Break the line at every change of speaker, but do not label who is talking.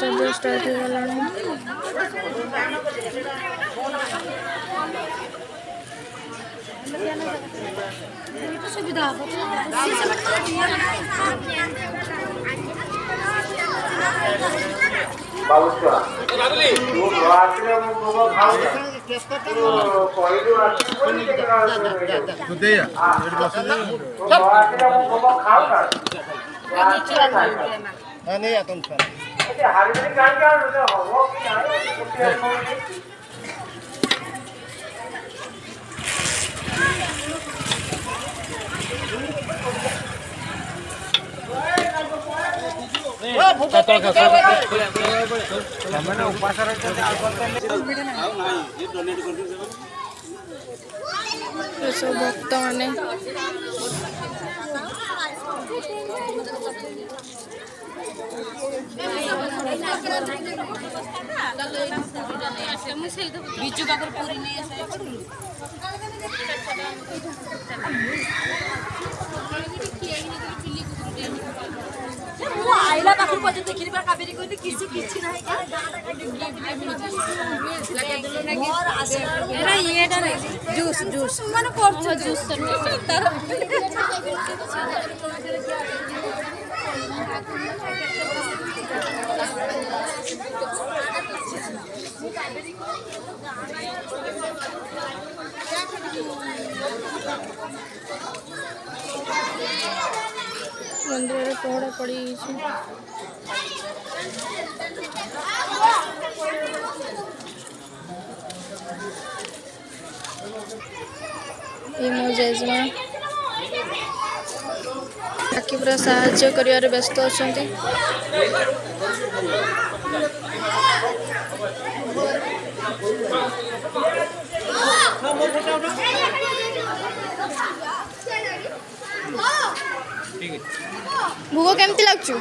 प्रसाद start हो गलानी सुविधा
नहीं आता हूँ
सब भक्त मैंने
बिजू पाकर पूरी नहीं आईला पाखर पर्यंत देखिली बा काबेरी कोणी किसी किसी नाही का मोर आसे एरा येडा नाही जूस जूस मन कोर्स जूस तर
मंदिर रे पहड़ा पड़ी ये मो जेजमा बाकी पूरा साहाय्य कर व्यस्त अच्छा भोग केमती लगचु